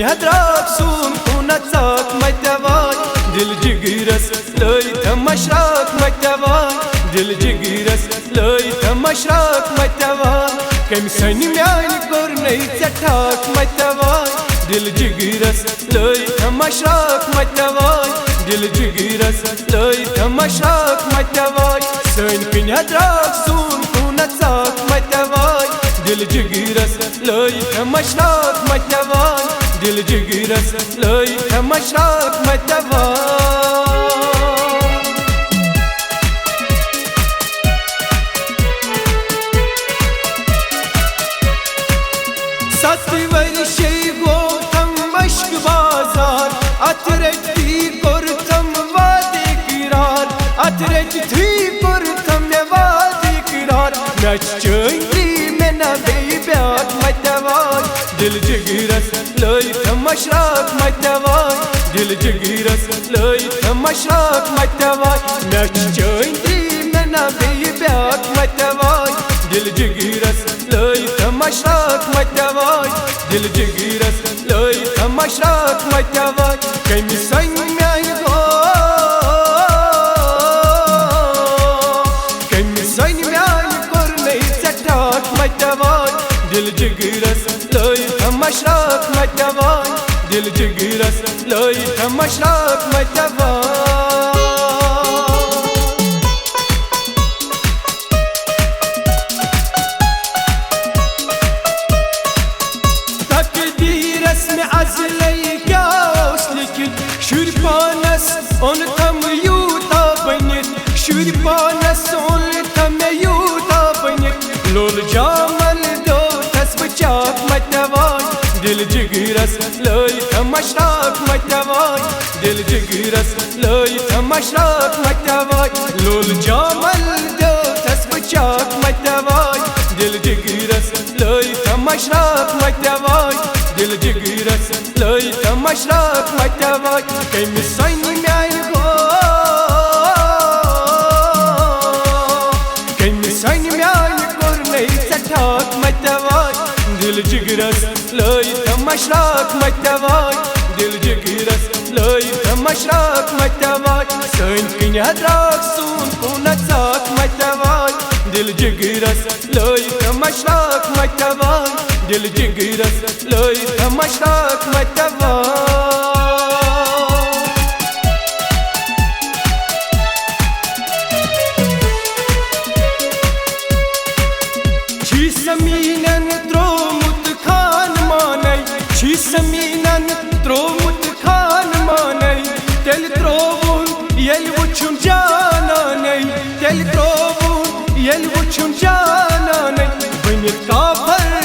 هدراك سون ونتاك متواي دل جگرس لای تماشاك متواي دل جگرس لای تماشاك متواي كم سني مياني قرني تتاك متواي دل جگرس لای تماشاك متواي دل جگرس لای تماشاك متواي سين كن هدراك سون ونتاك متواي دل جگرس لای تماشاك متواي دل جگرس لای تماشاك متواي ساتی ورشی گوتم مشک بازار اترکتی کرتم وادی قرار اترکتی کرتم وادی قرار نچچویی من بیبیات متواي دل جگرس لای تماشاك متواي دل جگرس لای تماشاك متواي نچچویی من بیبیات متواي دل جگرس لای تماشاك متواي دل جگرس لای تماشاك متواي كمي سنياي غو كمي سنياي قرني تتاك متواي دل جگرس لای تماشاك متواي دل جگرس لای تماشاك متواي عزلي قاوسلك شربانس اون تم يوتا بنيت شربانس اون تم يوتا بنيت لول جامل دو تسبچاك متواي دل جگرس لای تماشاك متواي دل جگرس لای تماشاك متواي لول جامل دو تسبچاك متواي دل جگرس لای تماشاك متواي دل جگرس لای تماشاك متواي كم سني مياي غو كم سني مياي قرني تتاك متواي دل جگرس لای تماشاك متواي دل جگرس لای تماشاك متواي سين كن هدراك سون ونتاك متواي دل جگرس لای تماشاك متواي دل جگرس لای تماشاك متواي چی سمینن درومت خان مانی چی سمینن درومت خان مانی دل دروون یل وچون جانانی دل دروون یل وچون جانانی بنی کافر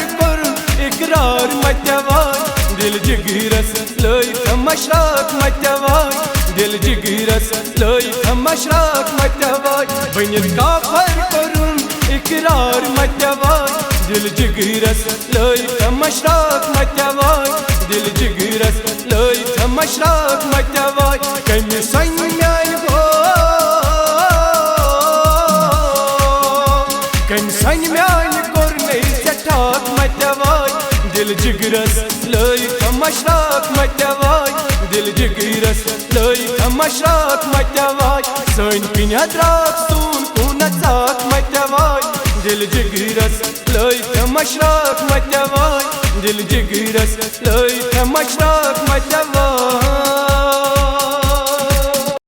اقرار متواي دل جگرس لای تماشاك متواي دل جگرس لای تماشاك متواي بين الكافر قرن اقرار متواي دل جگرس لای تماشاك متواي دل جگرس لای تماشاك متواي كم سنياي غو كم سنياي قرني تتاك متواي دل جگرس لای تماشاك متواي دل جگرس لای تماشاك متواي سين كن هدراك سون ونتاك متواي دل جگرس لای تماشاك متواي دل جگرس لای تماشاك متواي